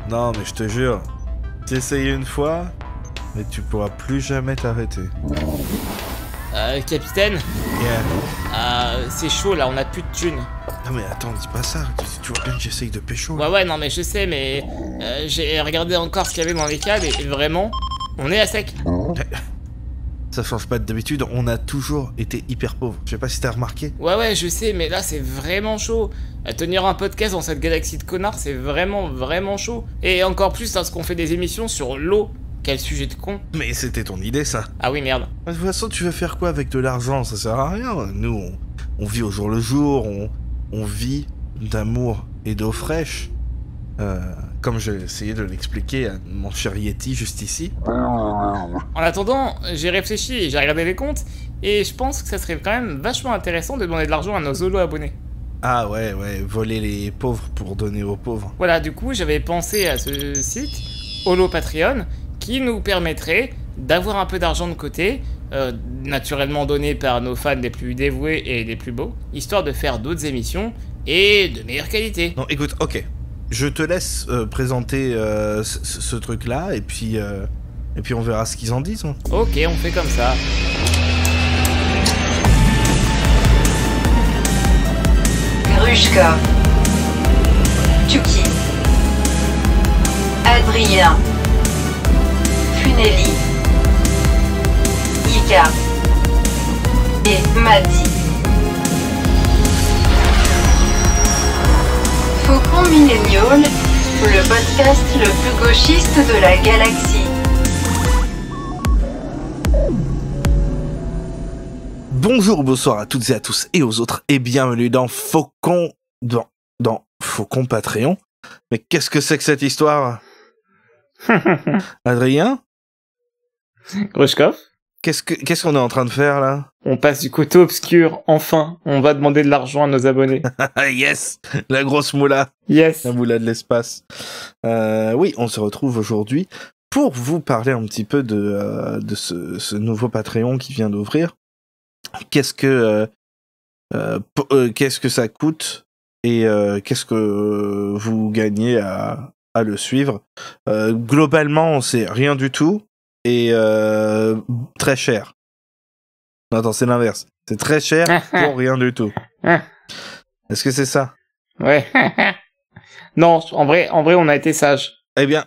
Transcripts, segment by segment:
Non, mais je te jure, t'essayes une fois, mais tu pourras plus jamais t'arrêter. Capitaine, Yeah. c'est chaud là, on a plus de thunes. Non mais attends, dis pas ça, tu vois bien que j'essaye de pécho. Ouais, non mais je sais, mais j'ai regardé encore ce qu'il y avait dans les câbles et vraiment, on est à sec. Ça change pas d'habitude, on a toujours été hyper pauvres. Je sais pas si t'as remarqué. Ouais, je sais, mais là c'est vraiment chaud. Tenir un podcast dans cette galaxie de connards, c'est vraiment chaud. Et encore plus lorsqu'on fait des émissions sur l'eau. Quel sujet de con. Mais c'était ton idée ça. Ah oui, merde. De toute façon, tu veux faire quoi avec de l'argent? Ça sert à rien. Nous, on vit au jour le jour, on vit d'amour et d'eau fraîche. Comme j'ai essayé de l'expliquer à mon cher Yeti juste ici. En attendant, j'ai réfléchi et j'ai regardé les comptes, et je pense que ça serait quand même vachement intéressant de demander de l'argent à nos holo abonnés. Ah ouais, voler les pauvres pour donner aux pauvres. Voilà, du coup, j'avais pensé à ce site, Holo Patreon, qui nous permettrait d'avoir un peu d'argent de côté, naturellement donné par nos fans les plus dévoués et les plus beaux, histoire de faire d'autres émissions et de meilleure qualité. Non, écoute, ok. Je te laisse présenter ce truc-là, et puis on verra ce qu'ils en disent. Hein. Ok, on fait comme ça. Grushka, Tuki, Adrien, Funeli, Ika et Madi. Faucon Millennial, le podcast le plus gauchiste de la galaxie. Bonjour, bonsoir à toutes et à tous et aux autres, et bienvenue dans Faucon... Dans Faucon Patreon. Mais qu'est-ce que c'est que cette histoire? Adrien? Grushkov, Qu'est-ce qu'on est en train de faire, là? on passe du côté obscur, enfin. On va demander de l'argent à nos abonnés. Yes! La grosse moula! Yes. La moula de l'espace. Oui, on se retrouve aujourd'hui pour vous parler un petit peu de ce nouveau Patreon qui vient d'ouvrir. Qu'est-ce que ça coûte et qu'est-ce que vous gagnez à le suivre. Globalement, c'est rien du tout et très cher. Non, attends, c'est l'inverse. C'est très cher pour rien du tout. Est-ce que c'est ça? Ouais. Non, en vrai, on a été sage. Eh bien,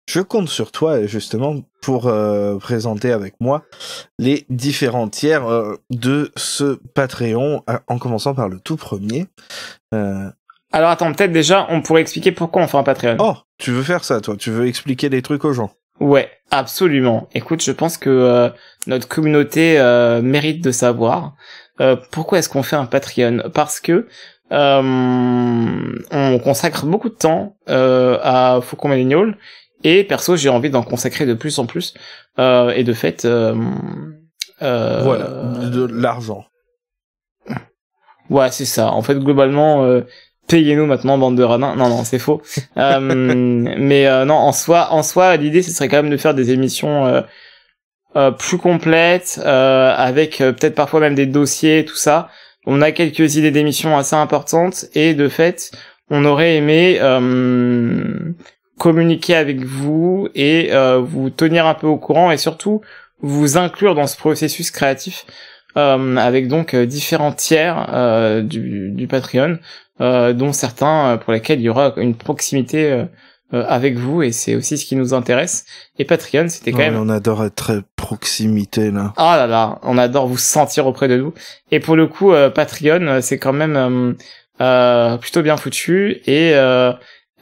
je compte sur toi, justement, pour présenter avec moi les différents tiers de ce Patreon, en commençant par le tout premier. Alors attends, peut-être déjà, on pourrait expliquer pourquoi on fait un Patreon. Oh, tu veux faire ça, toi? Tu veux expliquer des trucs aux gens? Ouais, absolument. Écoute, je pense que notre communauté mérite de savoir pourquoi est-ce qu'on fait un Patreon. Parce que on consacre beaucoup de temps à Faucon Millennial, et perso, j'ai envie d'en consacrer de plus en plus. Et de fait, voilà, de l'argent. Ouais, c'est ça. En fait, globalement, payez-nous maintenant, bande de radins. Non, c'est faux. Mais non, en soi, l'idée, ce serait quand même de faire des émissions plus complètes, avec peut-être parfois même des dossiers, tout ça. On a quelques idées d'émissions assez importantes, et de fait, on aurait aimé communiquer avec vous et vous tenir un peu au courant, et surtout vous inclure dans ce processus créatif. Avec donc différents tiers du Patreon, dont certains pour lesquels il y aura une proximité avec vous, et c'est aussi ce qui nous intéresse. Et Patreon, c'était quand même... On adore être très proximité, là. Ah là là, on adore vous sentir auprès de nous. Et pour le coup, Patreon, c'est quand même plutôt bien foutu, et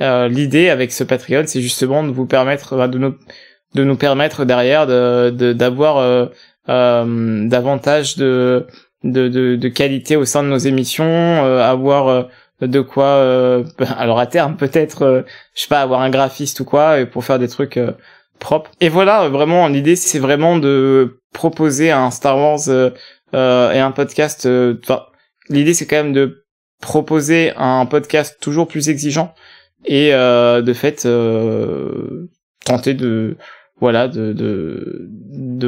l'idée avec ce Patreon, c'est justement de vous permettre, de nous permettre derrière d'avoir davantage de qualité au sein de nos émissions, avoir de quoi alors à terme peut-être je sais pas, avoir un graphiste ou quoi, et pour faire des trucs propres. Et voilà, vraiment l'idée c'est vraiment de proposer un Star Wars et un podcast, enfin l'idée c'est quand même de proposer un podcast toujours plus exigeant, et de fait tenter de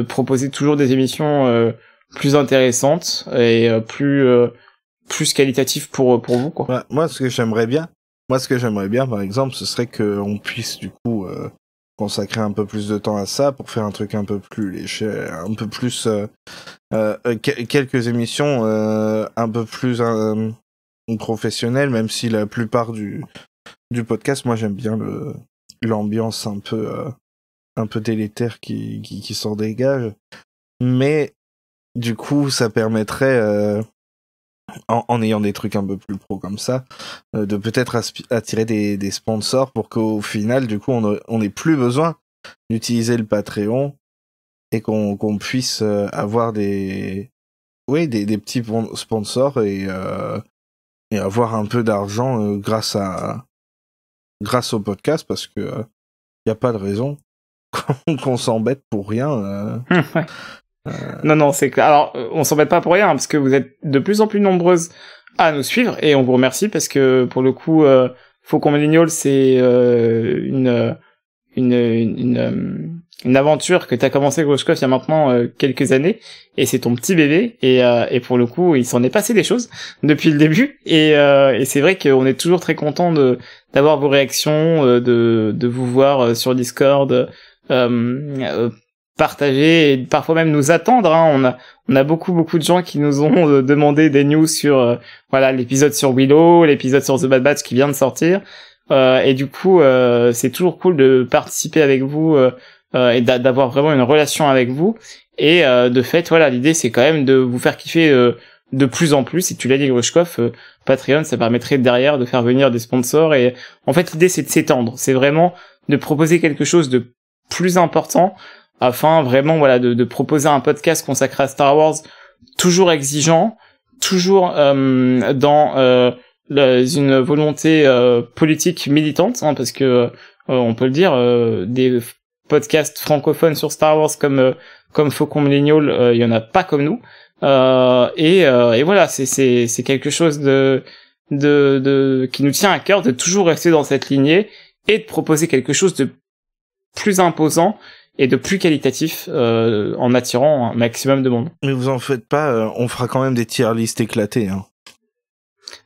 proposer toujours des émissions plus intéressantes et plus qualitatives pour vous, quoi. Ouais, moi, ce que j'aimerais bien, Moi, ce que j'aimerais bien, par exemple, ce serait qu'on puisse, du coup, consacrer un peu plus de temps à ça pour faire un truc un peu plus léger, un peu plus... quelques émissions un peu plus professionnelles, même si la plupart du podcast, moi, j'aime bien l'ambiance un peu délétère qui s'en dégage. Mais, du coup, ça permettrait... en ayant des trucs un peu plus pro comme ça, de peut-être attirer des sponsors pour qu'au final, du coup, on n'ait plus besoin d'utiliser le Patreon et qu'on puisse avoir des petits sponsors et avoir un peu d'argent grâce au podcast, parce que y a pas de raison qu'on s'embête pour rien. Ouais. Non, c'est clair. Alors, on s'embête pas pour rien, parce que vous êtes de plus en plus nombreuses à nous suivre, et on vous remercie, parce que, pour le coup, Faucon Millennial, c'est une aventure que t'as commencé, Grushkov, il y a maintenant quelques années, et c'est ton petit bébé, et pour le coup, il s'en est passé des choses depuis le début, et c'est vrai qu'on est toujours très content d'avoir vos réactions, de vous voir sur Discord, partager et parfois même nous attendre, hein. On a beaucoup de gens qui nous ont demandé des news sur l'épisode sur Willow, l'épisode sur The Bad Batch qui vient de sortir, et du coup c'est toujours cool de participer avec vous et d'avoir vraiment une relation avec vous, et de fait l'idée c'est quand même de vous faire kiffer de plus en plus, et tu l'as dit, Grushkov, Patreon, ça permettrait derrière de faire venir des sponsors, et en fait l'idée c'est de s'étendre, c'est vraiment de proposer quelque chose de plus important, afin vraiment de proposer un podcast consacré à Star Wars, toujours exigeant, toujours dans une volonté politique militante, hein, parce que on peut le dire, des podcasts francophones sur Star Wars comme Faucon Millennial, il y en a pas comme nous, et voilà, c'est quelque chose de qui nous tient à cœur, de toujours rester dans cette lignée et de proposer quelque chose de plus imposant et de plus qualitatif, en attirant un maximum de monde. Mais vous en faites pas, on fera quand même des tier lists éclatées, hein.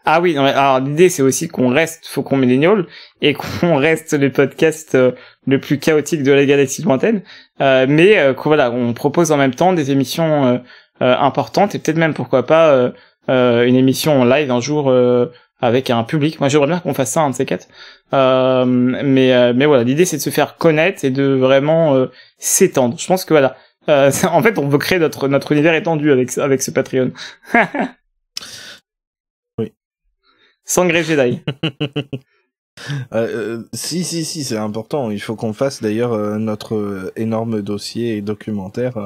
Ah oui, non, alors l'idée c'est aussi qu'on reste Faucon Millennial et qu'on reste le podcast le plus chaotique de la galaxie lointaine, mais on propose en même temps des émissions importantes, et peut-être même pourquoi pas une émission en live un jour avec un public. Moi j'aimerais bien qu'on fasse ça, un de ces quatre. Mais voilà, l'idée c'est de se faire connaître et de vraiment s'étendre. Je pense que en fait on veut créer notre univers étendu avec ce Patreon. Oui. Sangré Jedi. Si, c'est important. Il faut qu'on fasse d'ailleurs notre énorme dossier et documentaire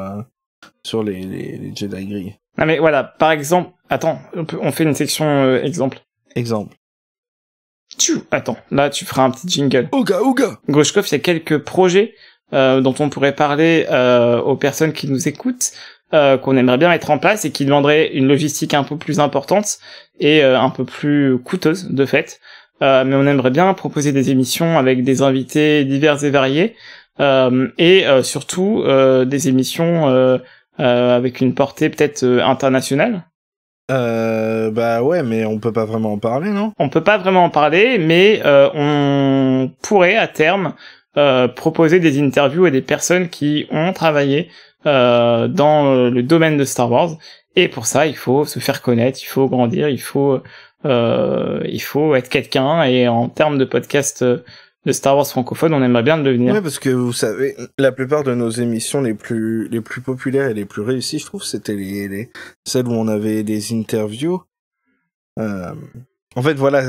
sur les Jedi gris. Non mais voilà, par exemple, attends, on fait une section exemple. Exemple. Attends, là tu feras un petit jingle. Ouga. Grushkov, il y a quelques projets dont on pourrait parler aux personnes qui nous écoutent, qu'on aimerait bien mettre en place et qui demanderaient une logistique un peu plus importante et un peu plus coûteuse de fait. Mais on aimerait bien proposer des émissions avec des invités divers et variés, et surtout des émissions avec une portée peut-être internationale. Bah ouais, mais on peut pas vraiment en parler, non? On peut pas vraiment en parler, mais on pourrait à terme proposer des interviews à des personnes qui ont travaillé dans le domaine de Star Wars, et pour ça il faut se faire connaître, il faut grandir, il faut être quelqu'un, et en termes de podcast de Star Wars francophone, on aimerait bien le devenir. Ouais, parce que vous savez, la plupart de nos émissions les plus populaires et les plus réussies, je trouve, c'était celles où on avait des interviews. En fait, voilà,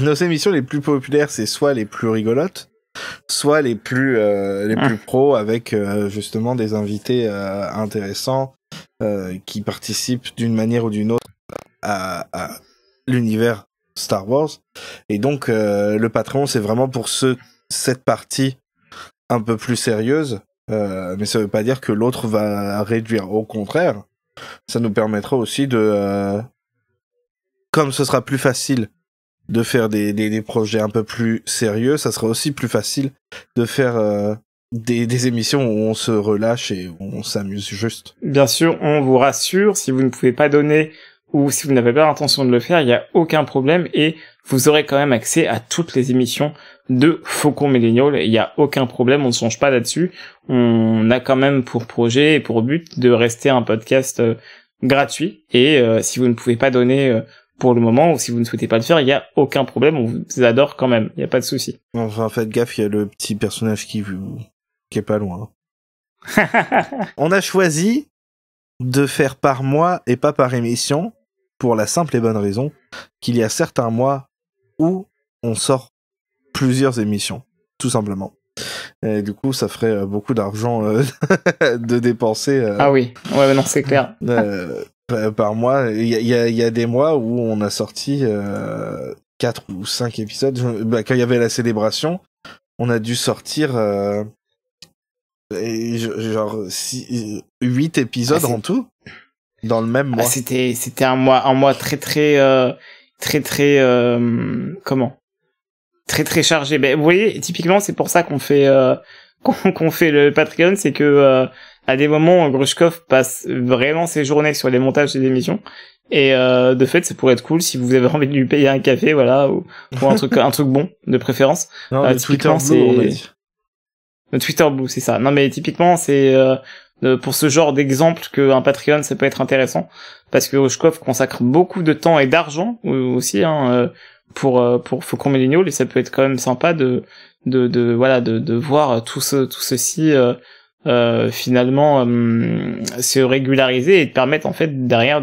nos émissions les plus populaires, c'est soit les plus rigolotes, soit les plus pros, avec justement des invités intéressants qui participent d'une manière ou d'une autre à l'univers Star Wars. Et donc le Patreon, c'est vraiment pour cette partie un peu plus sérieuse, mais ça veut pas dire que l'autre va réduire. Au contraire, ça nous permettra aussi comme ce sera plus facile de faire des projets un peu plus sérieux, ça sera aussi plus facile de faire des émissions où on se relâche et où on s'amuse juste. Bien sûr, on vous rassure, si vous ne pouvez pas donner ou si vous n'avez pas l'intention de le faire, il n'y a aucun problème, et vous aurez quand même accès à toutes les émissions de Faucon Millennial. Il n'y a aucun problème, on ne change pas là-dessus. On a quand même pour projet et pour but de rester un podcast gratuit. Et si vous ne pouvez pas donner pour le moment, ou si vous ne souhaitez pas le faire, il n'y a aucun problème, on vous adore quand même, il n'y a pas de souci. Enfin, faites gaffe, il y a le petit personnage qui est pas loin. On a choisi de faire par mois et pas par émission, pour la simple et bonne raison qu'il y a certains mois où on sort plusieurs émissions, tout simplement. Et du coup, ça ferait beaucoup d'argent de dépenser. Ah oui, ouais, non, c'est clair. Par mois. Il y a des mois où on a sorti 4 ou 5 épisodes. Quand il y avait la célébration, on a dû sortir genre 8 épisodes en tout dans le même mois. C'était un mois très chargé. Ben, vous voyez, typiquement, c'est pour ça qu'on fait qu'on fait le Patreon, c'est que à des moments, Grushkov passe vraiment ses journées sur les montages des émissions. Et de fait, ça pourrait être cool si vous avez envie de lui payer un café, voilà, ou un truc bon, de préférence. Non, typiquement, le Twitter Blue, c'est ça. Non, mais typiquement, c'est pour ce genre d'exemple qu'un Patreon, ça peut être intéressant, parce que Grushkov consacre beaucoup de temps et d'argent aussi, pour Faucon Millennial, et ça peut être quand même sympa de voir tout ceci finalement se régulariser et de permettre en fait derrière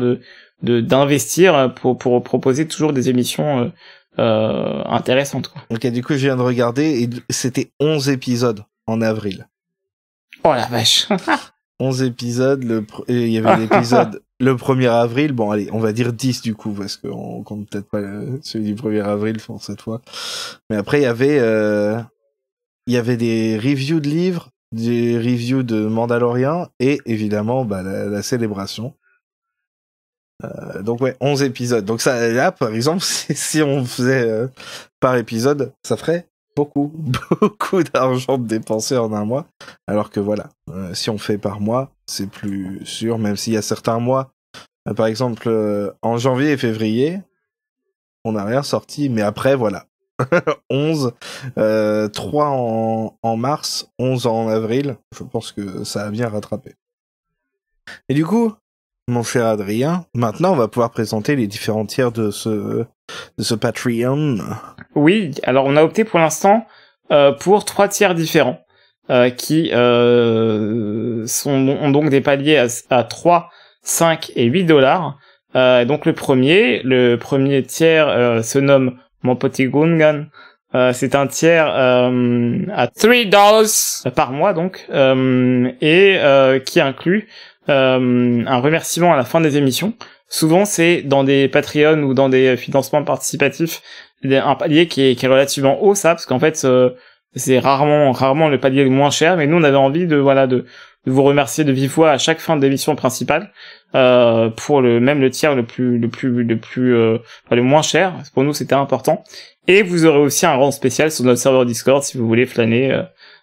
d'investir pour proposer toujours des émissions intéressantes, quoi. Ok, du coup je viens de regarder et c'était 11 épisodes en avril. Oh la vache. 11 épisodes, il y avait l'épisode le 1er avril, bon allez, on va dire 10 du coup, parce qu'on compte peut-être pas celui du 1er avril pour cette fois. Mais après il y avait des reviews de livres, des reviews de Mandalorian et évidemment la célébration. Donc ouais, 11 épisodes. Donc ça, là par exemple, si on faisait par épisode, ça ferait beaucoup d'argent de dépenser en un mois. Alors que voilà, si on fait par mois, c'est plus sûr, même s'il y a certains mois, par exemple en janvier et février, on n'a rien sorti, mais après voilà. 11, 3 en mars, 11 en avril, je pense que ça a bien rattrapé. Et du coup, mon cher Adrien, maintenant on va pouvoir présenter les différents tiers de ce Patreon. Oui, alors on a opté pour l'instant pour 3 tiers différents qui ont donc des paliers à 3, 5 et 8 dollars. Donc le premier tiers se nomme Mon Petit Gungan. C'est un tiers à $3 par mois donc et qui inclut un remerciement à la fin des émissions. Souvent c'est dans des Patreon ou dans des financements participatifs un palier qui est relativement haut, ça, parce qu'en fait c'est rarement le palier le moins cher, mais nous on avait envie de vous remercier de vive voix à chaque fin d'émission principale pour le tiers le moins cher. Pour nous c'était important. Et vous aurez aussi un rang spécial sur notre serveur Discord si vous voulez flâner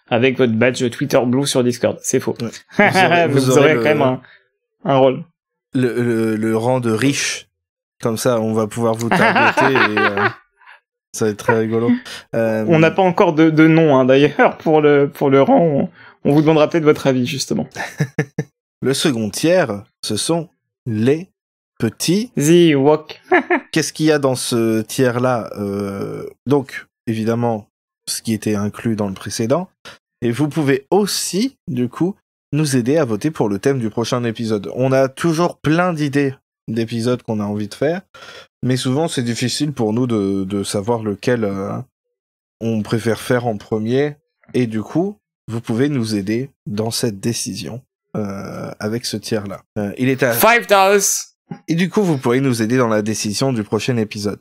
avec votre badge Twitter Blue sur Discord. C'est faux. Ouais. Vous aurez quand même un rôle. Le rang de riche. Comme ça, on va pouvoir vous targeter et ça va être très rigolo. On n'a pas encore de nom, d'ailleurs, pour le rang. On vous demandera peut-être votre avis, justement. Le second tiers, ce sont les petits... The Walk. Qu'est-ce qu'il y a dans ce tiers-là Donc, évidemment, ce qui était inclus dans le précédent. Et vous pouvez aussi, du coup, nous aider à voter pour le thème du prochain épisode. On a toujours plein d'idées d'épisodes qu'on a envie de faire, mais souvent c'est difficile pour nous de savoir lequel on préfère faire en premier, et du coup, vous pouvez nous aider dans cette décision avec ce tiers-là. Il est à $5. Et du coup, vous pourrez nous aider dans la décision du prochain épisode.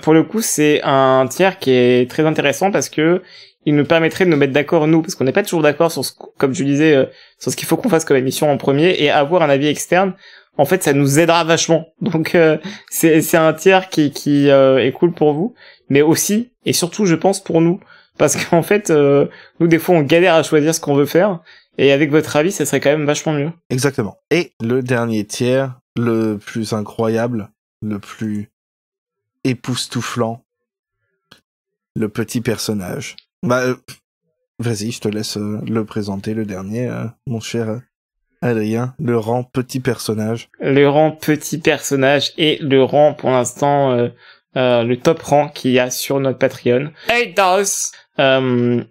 Pour le coup, c'est un tiers qui est très intéressant parce que il nous permettrait de nous mettre d'accord, nous, parce qu'on n'est pas toujours d'accord sur comme je disais, sur ce qu'il faut qu'on fasse comme émission en premier, et avoir un avis externe, en fait, ça nous aidera vachement. Donc, c'est un tiers qui est cool pour vous, mais aussi, et surtout, je pense, pour nous, parce qu'en fait, nous, des fois, on galère à choisir ce qu'on veut faire, et avec votre avis, ça serait quand même vachement mieux. Exactement. Et le dernier tiers, le plus incroyable, le plus époustouflant, le petit personnage. Vas-y, je te laisse le présenter, le dernier, mon cher Adrien, le rang petit personnage. Le rang petit personnage et le rang, pour l'instant, le top rang qu'il y a sur notre Patreon. $8.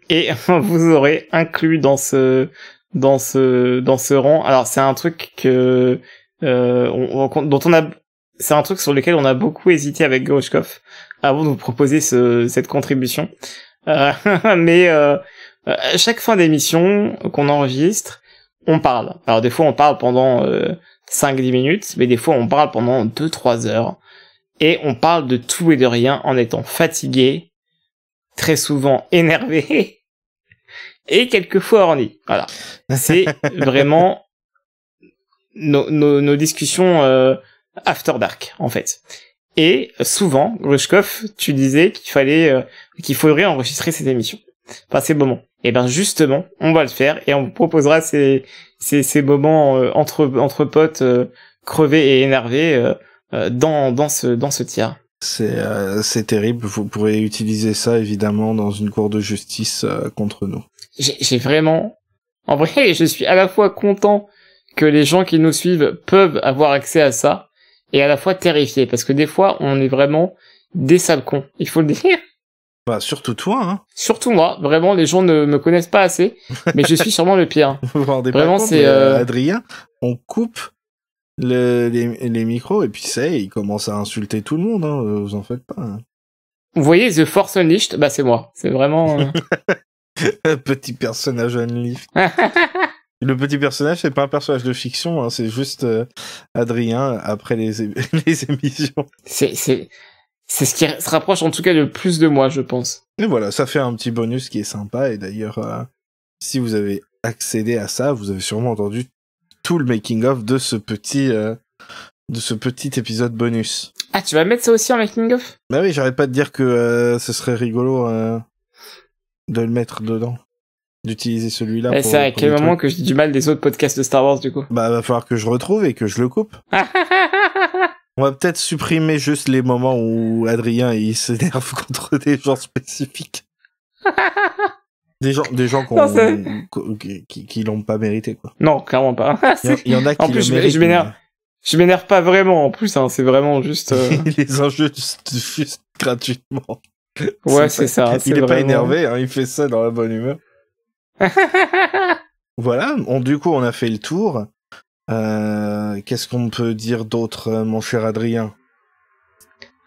Et vous aurez inclus dans ce rang. Alors, c'est un truc que, c'est un truc sur lequel on a beaucoup hésité avec Grushkov avant de vous proposer cette contribution. Mais à chaque fin d'émission qu'on enregistre, on parle. Alors des fois on parle pendant 5-10 minutes, mais des fois on parle pendant 2-3 heures. Et on parle de tout et de rien en étant fatigué, très souvent énervé, et quelquefois orni. Voilà. C'est vraiment nos discussions after dark, en fait. Et souvent, Grushkov, tu disais qu'il faudrait enregistrer cette émission. Enfin, ces moments. Et ben justement, on va le faire et on vous proposera ces moments entre potes crevés et énervés dans ce tiers. C'est terrible. Vous pourrez utiliser ça évidemment dans une cour de justice contre nous. J'ai vraiment, en vrai, je suis à la fois content que les gens qui nous suivent peuvent avoir accès à ça et à la fois terrifié parce que des fois on est vraiment des sales cons. Il faut le dire. Bah, surtout toi, hein. Surtout moi, vraiment, les gens ne me connaissent pas assez, mais je suis sûrement le pire. Vous vous rendez vraiment, pas compte, c'est Adrien, on coupe les micros et puis il commence à insulter tout le monde, hein. Vous en faites pas. Hein. Vous voyez The Force Unleashed, bah c'est moi. C'est vraiment petit personnage Unleashed. Le petit personnage, c'est pas un personnage de fiction, hein, c'est juste Adrien après les émissions. C'est ce qui se rapproche en tout cas le plus de moi, je pense. Et voilà, ça fait un petit bonus qui est sympa. Et d'ailleurs, si vous avez accédé à ça, vous avez sûrement entendu tout le making-of de ce petit épisode bonus. Ah, tu vas mettre ça aussi en making-of ? Bah oui, j'arrête pas de dire que ce serait rigolo de le mettre dedans. D'utiliser celui-là. Et c'est à quel moment que je dis du mal des autres podcasts de Star Wars, du coup ? Bah, va falloir que je retrouve et que je le coupe. On va peut-être supprimer juste les moments où Adrien il s'énerve contre des gens spécifiques. des gens qui l'ont pas mérité, quoi. Non, clairement pas. Il y en a qui en plus, le méritent. Je m'énerve pas vraiment en plus, hein, c'est vraiment juste. Les enjeux juste gratuitement. Ouais, c'est ça. Il est vraiment... pas énervé, hein, il fait ça dans la bonne humeur. Voilà, du coup on a fait le tour. Qu'est-ce qu'on peut dire d'autre, mon cher Adrien ?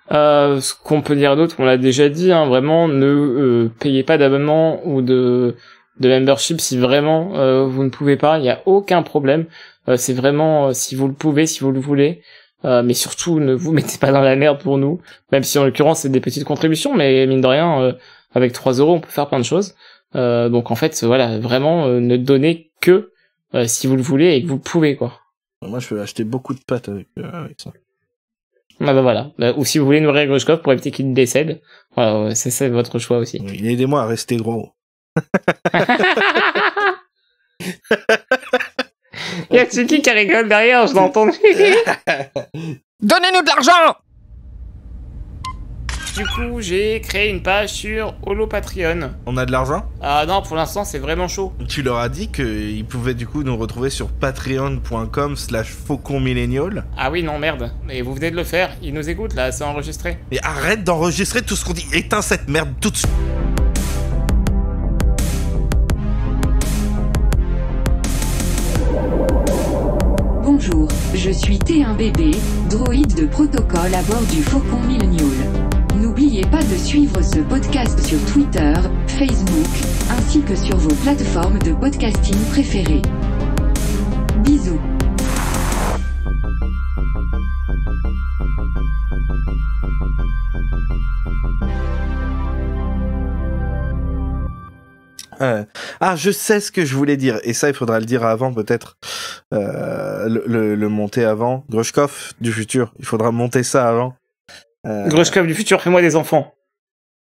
Ce qu'on peut dire d'autre, on l'a déjà dit, hein, vraiment, ne payez pas d'abonnement ou de membership si vraiment vous ne pouvez pas, il n'y a aucun problème. C'est vraiment si vous le pouvez, si vous le voulez. Mais surtout, ne vous mettez pas dans la merde pour nous, même si en l'occurrence c'est des petites contributions, mais mine de rien, avec 3 € on peut faire plein de choses. Donc en fait, voilà, vraiment, ne donnez que si vous le voulez et que vous pouvez, quoi. Moi, je peux acheter beaucoup de pâtes avec ça. Ah bah voilà. Ou si vous voulez nourrir Grushkov pour éviter qu'il décède, voilà, c'est votre choix aussi. Oui, aidez-moi à rester gros. Il y a Tsuki qui rigole derrière, je l'ai entendu. Donnez-nous de l'argent! Du coup, j'ai créé une page sur Holo Patreon. On a de l'argent ? Ah non, pour l'instant, c'est vraiment chaud. Tu leur as dit qu'ils pouvaient du coup nous retrouver sur patreon.com/fauconmillennial. Ah oui, non, merde. Mais vous venez de le faire, ils nous écoutent là, c'est enregistré. Mais arrête d'enregistrer tout ce qu'on dit. Éteins cette merde tout de suite. Bonjour, je suis T1BB, droïde de protocole à bord du Faucon Millennial. N'oubliez pas de suivre ce podcast sur Twitter, Facebook, ainsi que sur vos plateformes de podcasting préférées. Bisous. Je sais ce que je voulais dire. Et ça, il faudra le dire avant, peut-être. Le monter avant. Grushkov du futur. Il faudra monter ça avant. Grushkov du futur, fais-moi des enfants.